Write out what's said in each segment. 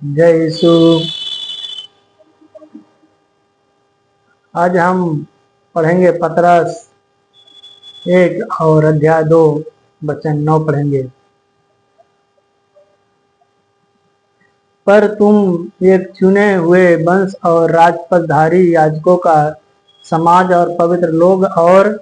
जय यीशु। आज हम पढ़ेंगे पतरस 1 और अध्याय 2 वचन 9 पढ़ेंगे। पर तुम एक चुने हुए वंश और राजपदधारी याजकों का समाज और पवित्र लोग और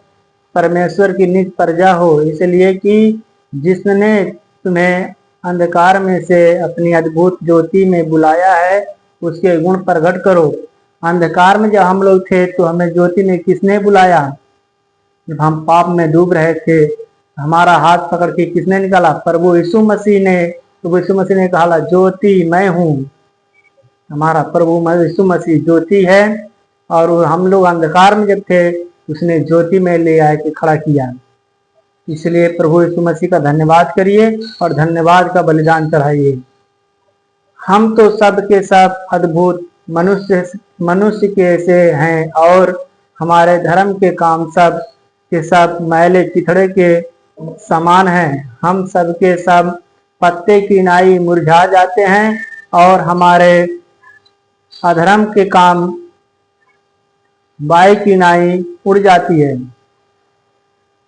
परमेश्वर की निज प्रजा हो, इसलिए कि जिसने तुम्हें अंधकार में से अपनी अद्भुत ज्योति में बुलाया है, उसके गुण प्रकट करो। अंधकार में जब हम लोग थे तो हमें ज्योति में किसने बुलाया? जब हम पाप में डूब रहे थे, हमारा हाथ पकड़ के किसने निकाला? प्रभु यीशु मसीह ने। प्रभु यीशु मसीह ने कहा, ज्योति मैं हूँ। हमारा प्रभु यीशु मसीह ज्योति है और हम लोग अंधकार में जब थे, उसने ज्योति में ले आए के खड़ा किया। इसलिए प्रभु यीशु मसीह का धन्यवाद करिए और धन्यवाद का बलिदान चढ़ाइए। हम तो सब के सब अद्भुत मनुष्य के से हैं और हमारे धर्म के काम सब के सब मैले चिथड़े के समान हैं। हम सब के सब पत्ते की नाई मुरझा जाते हैं और हमारे अधर्म के काम बाई की नाई उड़ जाती है।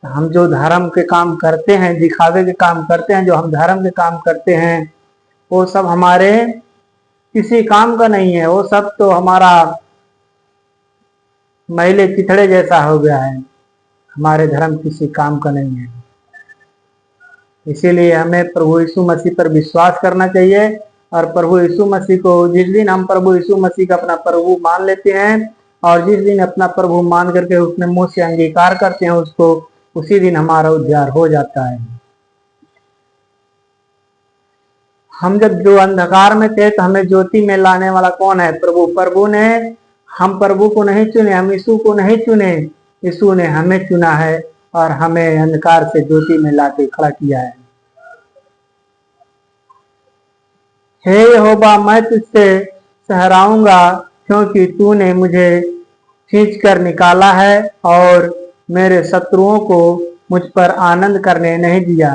हम जो धर्म के काम करते हैं, दिखावे के काम करते हैं, जो हम धर्म के काम करते हैं, वो सब हमारे किसी काम का नहीं है। वो सब तो हमारा मैले चिथड़े जैसा हो गया है। हमारे धर्म किसी काम का नहीं है। इसीलिए हमें प्रभु यीशु मसीह पर विश्वास करना चाहिए और प्रभु यीशु मसीह को जिस दिन हम प्रभु यीशु मसीह का अपना प्रभु मान लेते हैं और जिस दिन अपना प्रभु मान करके उसने मुंह से अंगीकार करते हैं उसको, उसी दिन हमारा उद्धार हो जाता है। हम जब जो अंधकार में थे तो हमें ज्योति में लाने वाला कौन है? प्रभु ने। हम प्रभु को नहीं चुने, हम यीशु को नहीं चुने, यीशु ने हमें चुना है और हमें अंधकार से ज्योति में लाके खड़ा किया है। हे यहोवा, मैं तुझसे सहराऊंगा क्योंकि तूने मुझे खींच कर निकाला है और मेरे शत्रुओं को मुझ पर आनंद करने नहीं दिया।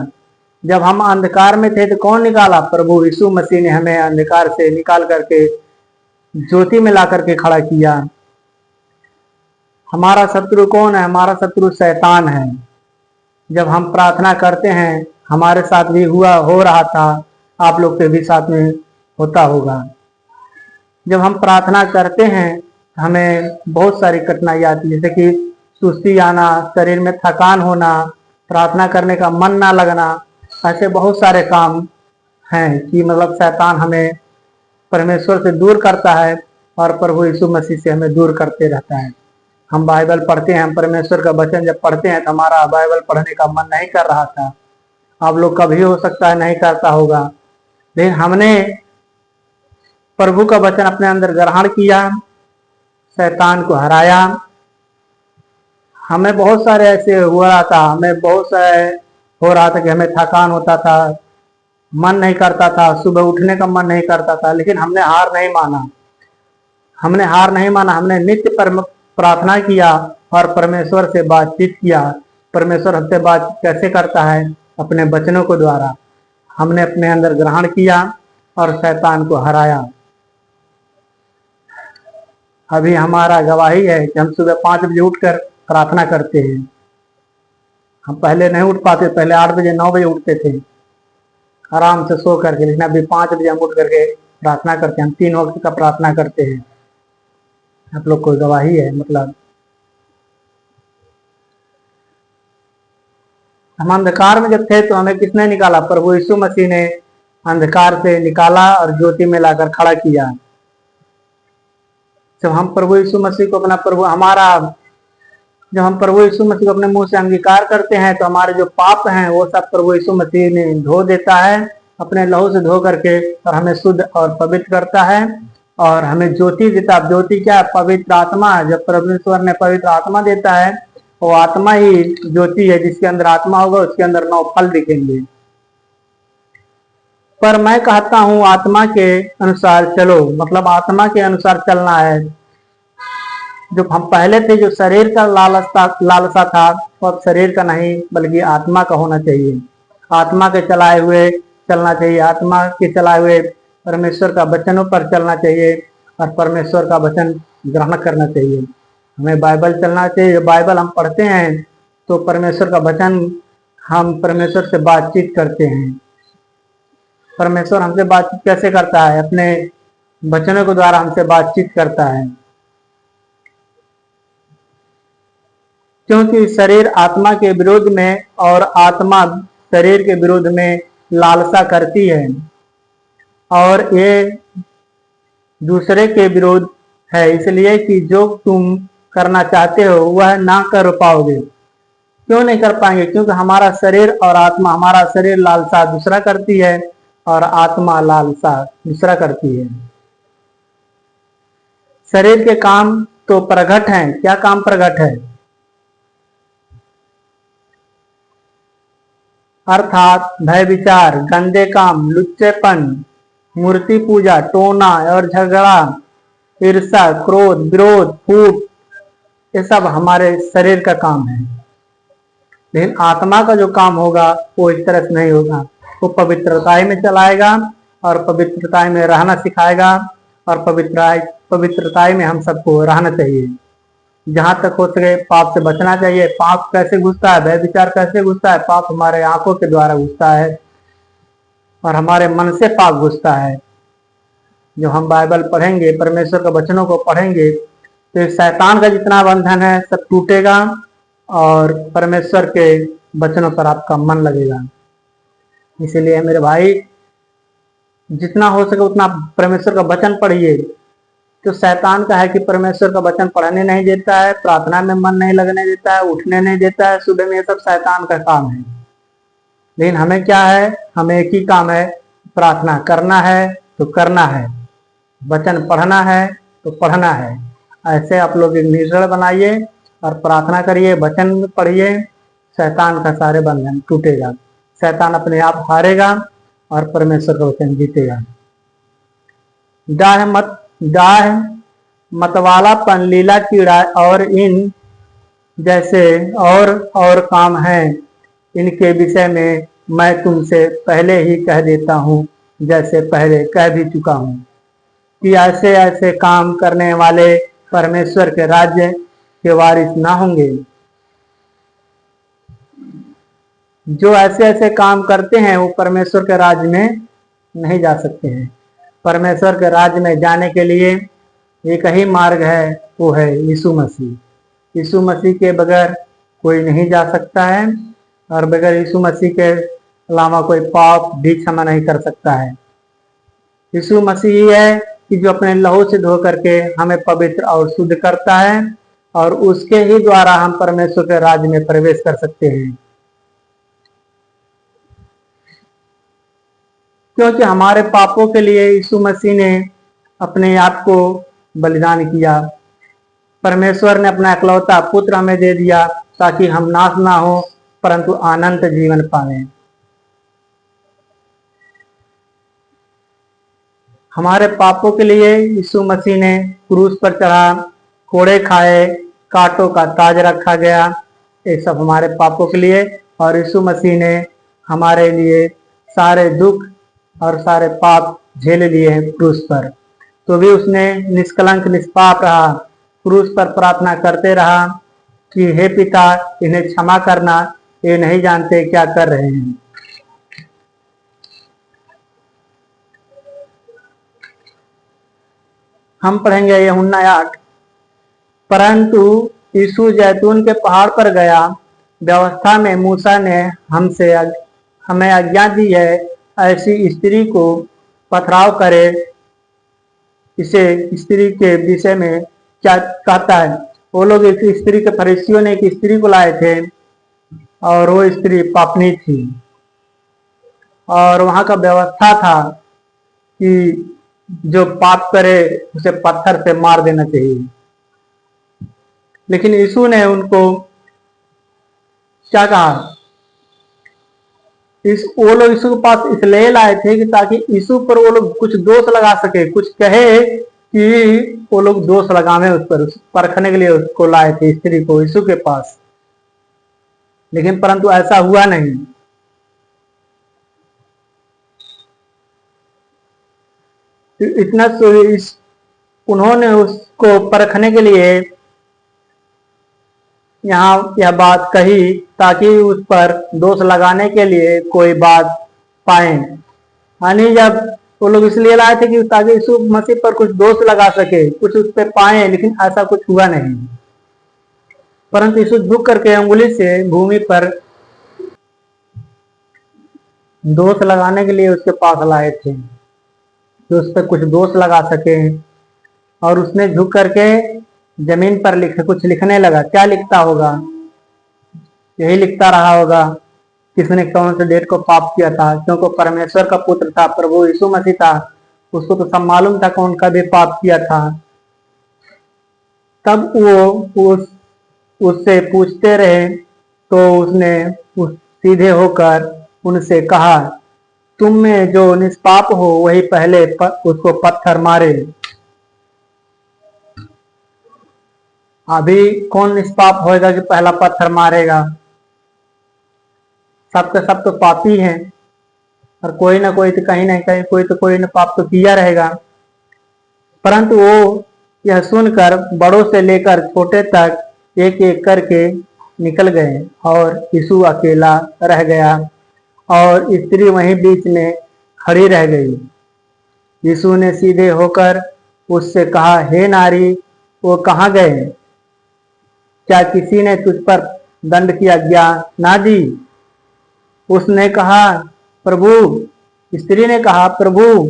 जब हम अंधकार में थे तो कौन निकाला? प्रभु यीशु मसीह ने हमें अंधकार से निकाल करके ज्योति में ला करके खड़ा किया। हमारा शत्रु कौन है? हमारा शत्रु शैतान है। जब हम प्रार्थना करते हैं, हमारे साथ भी हो रहा था, आप लोग के भी साथ में होता होगा। जब हम प्रार्थना करते हैं हमें बहुत सारी कठिनाई आती है, जैसे कि सुस्ती आना, शरीर में थकान होना, प्रार्थना करने का मन ना लगना। ऐसे बहुत सारे काम हैं कि मतलब शैतान हमें परमेश्वर से दूर करता है और प्रभु यीशु मसीह से हमें दूर करते रहता है। हम बाइबल पढ़ते हैं, हम परमेश्वर का वचन जब पढ़ते हैं तो हमारा बाइबल पढ़ने का मन नहीं कर रहा था। आप लोग का भी हो सकता है नहीं करता होगा, लेकिन हमने प्रभु का वचन अपने अंदर ग्रहण किया, शैतान को हराया। हमें बहुत सारे ऐसे हो रहा था, हमें बहुत सारे हो रहा था कि हमें थकान होता था, मन नहीं करता था, सुबह उठने का मन नहीं करता था, लेकिन हमने हार नहीं माना। हमने नित्य प्रार्थना किया और परमेश्वर से बातचीत किया। परमेश्वर हमसे बातचीत कैसे करता है? अपने वचनों को द्वारा। हमने अपने अंदर ग्रहण किया और शैतान को हराया। अभी हमारा गवाही है कि हम सुबह 5 बजे उठकर प्रार्थना करते हैं। हम पहले नहीं उठ पाते, पहले 8 बजे 9 बजे उठते थे आराम से सो करके, लेकिन अभी 5 बजे हम उठ करके प्रार्थना करते हैं। हम 3 वक्त का प्रार्थना करते हैं। आप लोग को गवाही है। मतलब हम अंधकार में जब थे तो हमें किसने निकाला? प्रभु यीशु मसीह ने अंधकार से निकाला और ज्योति में लाकर खड़ा किया। जब हम प्रभु यीशु मसीह को अपना जब हम प्रभु यीशु मसीह को अपने मुंह से अंगीकार करते हैं तो हमारे जो पाप हैं वो सब प्रभु यीशु मसीह ने धो देता है अपने लहू से धो करके, और हमें शुद्ध और पवित्र करता है और हमें ज्योति देता है। ज्योति क्या? पवित्र आत्मा। जब परमेश्वर ने पवित्र आत्मा देता है, वो आत्मा ही ज्योति है। जिसके अंदर आत्मा होगा उसके अंदर 9 फल दिखेंगे। पर मैं कहता हूँ आत्मा के अनुसार चलो, मतलब आत्मा के अनुसार चलना है। जो हम पहले थे, जो शरीर का लालसा था, वो अब शरीर का नहीं बल्कि आत्मा का होना चाहिए। आत्मा के चलाए हुए चलना चाहिए। आत्मा के चलाए हुए परमेश्वर का वचनों पर चलना चाहिए और परमेश्वर का वचन ग्रहण करना चाहिए। हमें बाइबल चलना चाहिए। बाइबल हम पढ़ते हैं तो परमेश्वर का वचन, हम परमेश्वर से बातचीत करते हैं। परमेश्वर हमसे बातचीत कैसे करता है? अपने वचनों के द्वारा हमसे बातचीत करता है। क्योंकि शरीर आत्मा के विरोध में और आत्मा शरीर के विरोध में लालसा करती है, और ये दूसरे के विरोध है, इसलिए कि जो तुम करना चाहते हो वह ना कर पाओगे। क्यों नहीं कर पाएंगे? क्योंकि हमारा शरीर और आत्मा, हमारा शरीर लालसा दूसरा करती है और आत्मा लालसा दूसरा करती है। शरीर के काम तो प्रगट हैं। क्या काम प्रगट है? अर्थात भय विचार, गंदे काम, लुच्चेपन, मूर्ति पूजा, टोना और झगड़ा, ईर्ष्या, क्रोध, विरोध, फूट, ये सब हमारे शरीर का काम है। लेकिन आत्मा का जो काम होगा वो इस तरह से नहीं होगा। वो पवित्रता में चलाएगा और पवित्रता में रहना सिखाएगा, और पवित्रता में हम सबको रहना चाहिए। जहां तक हो सके पाप से बचना चाहिए। पाप कैसे घुसता है? भय विचार कैसे घुसता है? पाप हमारे आंखों के द्वारा घुसता है और हमारे मन से पाप घुसता है। जो हम बाइबल पढ़ेंगे, परमेश्वर के वचनों को पढ़ेंगे, तो शैतान का जितना बंधन है सब टूटेगा और परमेश्वर के वचनों पर आपका मन लगेगा। इसीलिए मेरे भाई, जितना हो सके उतना परमेश्वर का वचन पढ़िए। तो शैतान का है कि परमेश्वर का वचन पढ़ने नहीं देता है, प्रार्थना में मन नहीं लगने देता है, उठने नहीं देता है सुबह में। ये सब शैतान का काम है। लेकिन हमें क्या है? हमें एक ही काम है, प्रार्थना करना है तो करना है, वचन पढ़ना है तो पढ़ना है। ऐसे आप लोग एक निर्णय बनाइए और प्रार्थना करिए, वचन पढ़िए। शैतान का सारे बंधन टूटेगा, शैतान अपने आप हारेगा और परमेश्वर का वचन जीतेगा। डाह मतवालापन, लीला कीड़ा और इन जैसे और काम हैं, इनके विषय में मैं तुमसे पहले ही कह देता हूँ, जैसे पहले कह भी चुका हूँ, कि ऐसे ऐसे काम करने वाले परमेश्वर के राज्य के वारिस ना होंगे। जो ऐसे ऐसे काम करते हैं वो परमेश्वर के राज्य में नहीं जा सकते हैं। परमेश्वर के राज्य में जाने के लिए एक ही मार्ग है, वो है यीशु मसीह। यीशु मसीह के बगैर कोई नहीं जा सकता है, और बगैर यीशु मसीह के अलावा कोई पाप भी क्षमा नहीं कर सकता है। यीशु मसीह ही है कि जो अपने लहू से धो करके हमें पवित्र और शुद्ध करता है, और उसके ही द्वारा हम परमेश्वर के राज्य में प्रवेश कर सकते हैं। क्योंकि हमारे पापों के लिए यीशु मसीह ने अपने आप को बलिदान किया। परमेश्वर ने अपना इकलौता पुत्र हमें दे दिया ताकि हम नाश ना हो परंतु अनंत जीवन पावें। हमारे पापों के लिए यीशु मसीह ने क्रूस पर चढ़ा, कोड़े खाए, कांटों का ताज रखा गया, ये सब हमारे पापों के लिए। और यीशु मसीह ने हमारे लिए सारे दुख और सारे पाप झेल लिए हैं क्रूस पर। तो भी उसने निष्कलंक निष्पाप रहा, क्रूस पर प्रार्थना करते रहा कि हे पिता, इन्हें क्षमा करना, ये नहीं जानते क्या कर रहे हैं। हम पढ़ेंगे यूहन्ना 8। परंतु यीशु जैतून के पहाड़ पर गया। व्यवस्था में मूसा ने हमें आज्ञा दी है, ऐसी स्त्री को पथराव करे। इसे स्त्री के विषय में क्या कहता है? वो लोग एक स्त्री के, फरीसियों ने एक स्त्री को लाए थे और वो स्त्री पापनी थी, और वहां का व्यवस्था था कि जो पाप करे उसे पत्थर से मार देना चाहिए। लेकिन यीशु ने उनको क्या कहा? वो लोग यीशु के पास इसलिए लाए थे कि ताकि यीशु पर वो लोग कुछ दोष लगा सके, कुछ कहे कि वो लोग दोष लगावे उस पर, परखने के लिए उसको लाए थे स्त्री को यीशु के पास। लेकिन परंतु ऐसा हुआ नहीं। इतना उन्होंने उसको परखने के लिए यहाँ यह बात कही ताकि उस पर दोष लगाने के लिए कोई बात पाए। यानी जब वो लोग इसलिए लाए थे कि ताकि यीशु मसीह पर कुछ दोष लगा सके, कुछ उस पर पाए, लेकिन ऐसा कुछ हुआ नहीं। परंतु यीशु झुक करके अंगुली से भूमि पर दोष लगाने के लिए उसके पास लाए थे कि उस पर कुछ दोष लगा सके। और उसने झुक करके जमीन पर कुछ लिखने लगा। क्या लिखता होगा? यही लिखता रहा होगा किसने कौन से डेट को पाप किया था, क्योंकि परमेश्वर का पुत्र था, प्रभु यीशु मसीह था, उसको तो सब मालूम था कौन कभी पाप किया था। तब वो उससे पूछते रहे तो उसने सीधे होकर उनसे कहा, तुम में जो निष्पाप हो वही पहले उसको पत्थर मारे। अभी कौन निष्पाप होएगा कि पहला पत्थर मारेगा? सब के सब तो पापी हैं, और कोई ना कोई तो कहीं ना कहीं कोई ना पाप तो किया रहेगा। परंतु वो यह सुनकर बड़ों से लेकर छोटे तक एक एक करके निकल गए और यीशु अकेला रह गया और स्त्री वहीं बीच में खड़ी रह गई। यीशु ने सीधे होकर उससे कहा, हे नारी, वो कहाँ गए? क्या किसी ने तुझ पर दंड की आज्ञा ना दी? उसने कहा, प्रभु। स्त्री ने कहा, प्रभु,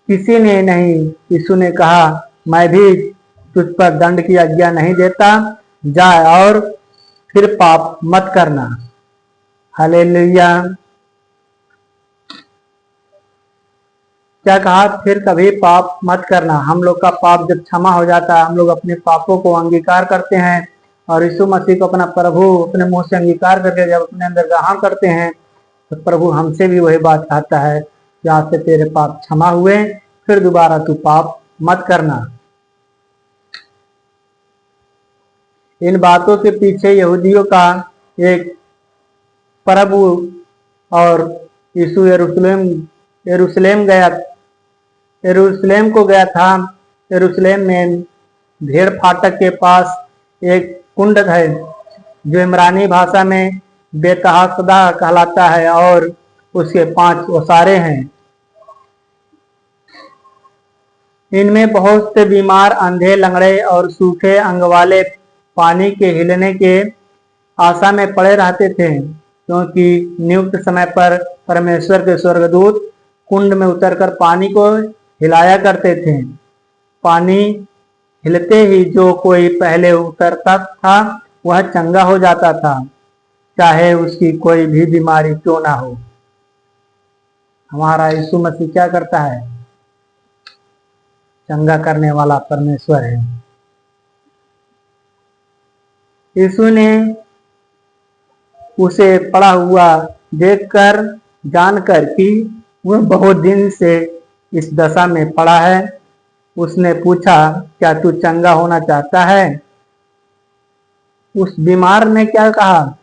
किसी ने नहीं। यीशु ने कहा, मैं भी तुझ पर दंड की आज्ञा नहीं देता, जा और फिर पाप मत करना। हालेलुया। क्या कहा? फिर कभी पाप मत करना। हम लोग का पाप जब क्षमा हो जाता है, हम लोग अपने पापों को अंगीकार करते हैं और यीशु मसीह को अपना प्रभु अपने मुंह से अंगीकार करके जब अपने अंदर ग्रहण करते हैं तो प्रभु हमसे भी वही बात कहता है कि आज से तेरे पाप क्षमा हुए, फिर दोबारा तू पाप मत करना। इन बातों के पीछे यहूदियों का एक प्रभु और यीशु यरूशलेम को गया था। यरूशलेम में भेड़ फाटक के पास एक कुंड है जो इमरानी भाषा में बेतहासदा कहलाता है और उसके 5 ओसारे हैं। इनमें बहुत से बीमार, अंधे, लंगड़े और सूखे अंग वाले पानी के हिलने के आशा में पड़े रहते थे, क्योंकि नियुक्त समय पर परमेश्वर के स्वर्गदूत कुंड में उतरकर पानी को हिलाया करते थे। पानी हिलते ही जो कोई पहले उतरता था वह चंगा हो जाता था, चाहे उसकी कोई भी बीमारी क्यों ना हो। हमारा यीशु मसीह क्या करता है? चंगा करने वाला परमेश्वर है। यीशु ने उसे पड़ा हुआ देखकर, जानकर कि वह बहुत दिन से इस दशा में पड़ा है, उसने पूछा, क्या तू चंगा होना चाहता है? उस बीमार ने क्या कहा?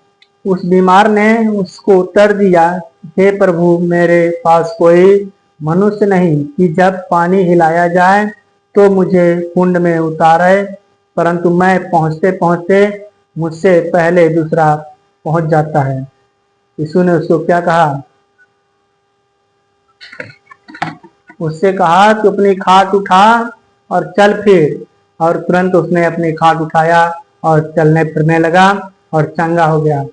उस बीमार ने उसको उत्तर दिया, हे प्रभु, मेरे पास कोई मनुष्य नहीं कि जब पानी हिलाया जाए तो मुझे कुंड में उतारे, परंतु मैं पहुंचते पहुंचते मुझसे पहले दूसरा पहुंच जाता है। यीशु ने उसको क्या कहा? उससे कहा, तू अपनी खाट उठा और चल फिर। और तुरंत उसने अपनी खाट उठाया और चलने फिरने लगा और चंगा हो गया।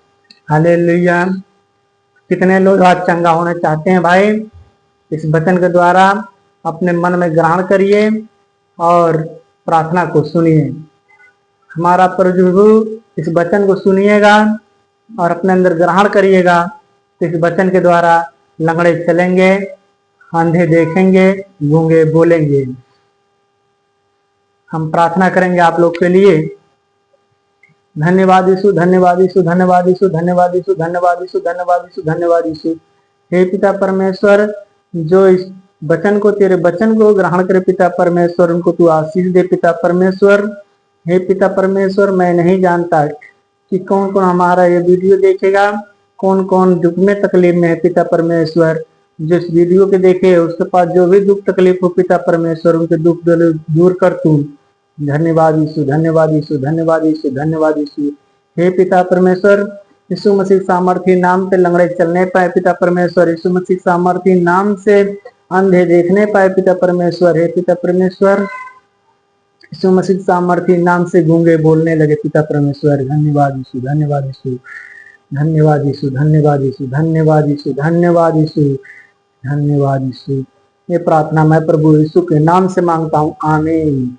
हालेलुया। कितने लोग आज चंगा होना चाहते हैं भाई? इस वचन के द्वारा अपने मन में ग्रहण करिए और प्रार्थना को सुनिए। हमारा प्रभु इस वचन को सुनिएगा और अपने अंदर ग्रहण करिएगा तो इस वचन के द्वारा लंगड़े चलेंगे, अंधे देखेंगे, गूंगे बोलेंगे। हम प्रार्थना करेंगे आप लोग के लिए। धन्यवाद यीशु, धन्यवाद यीशु, धन्यवाद यीशु, धन्यवाद यीशु, धन्यवाद यीशु, धन्यवाद यीशु, धन्यवाद यीशु। हे पिता परमेश्वर, जो इस वचन को, तेरे वचन को ग्रहण करे पिता परमेश्वर, उनको तू आशीष दे पिता परमेश्वर। हे पिता परमेश्वर, मैं नहीं जानता कि कौन कौन हमारा ये वीडियो देखेगा, कौन कौन दुख में तकलीफ में है पिता परमेश्वर, जो इस वीडियो के देखे उसके पास जो भी दुख तकलीफ हो पिता परमेश्वर उनके दुख दूर कर तू। धन्यवाद यीशु, धन्यवाद यीशु, धन्यवाद यीशु, धन्यवाद यीशु। हे पिता परमेश्वर, यीशु मसीह सामर्थी नाम से लंगड़े चलने पाए पिता परमेश्वर, यीशु मसीह सामर्थी नाम से अंधे देखने पाए पिता परमेश्वर। हे पिता परमेश्वर, यीशु मसीह सामर्थी नाम से गूंगे बोलने लगे पिता परमेश्वर। धन्यवाद यीशु, धन्यवाद यीशु, धन्यवाद यीशु, धन्यवाद यीशु, धन्यवाद यीशु, धन्यवाद यीशु, धन्यवाद यीशु। ये प्रार्थना मैं प्रभु यीशु के नाम से मांगता हूँ, आमीन।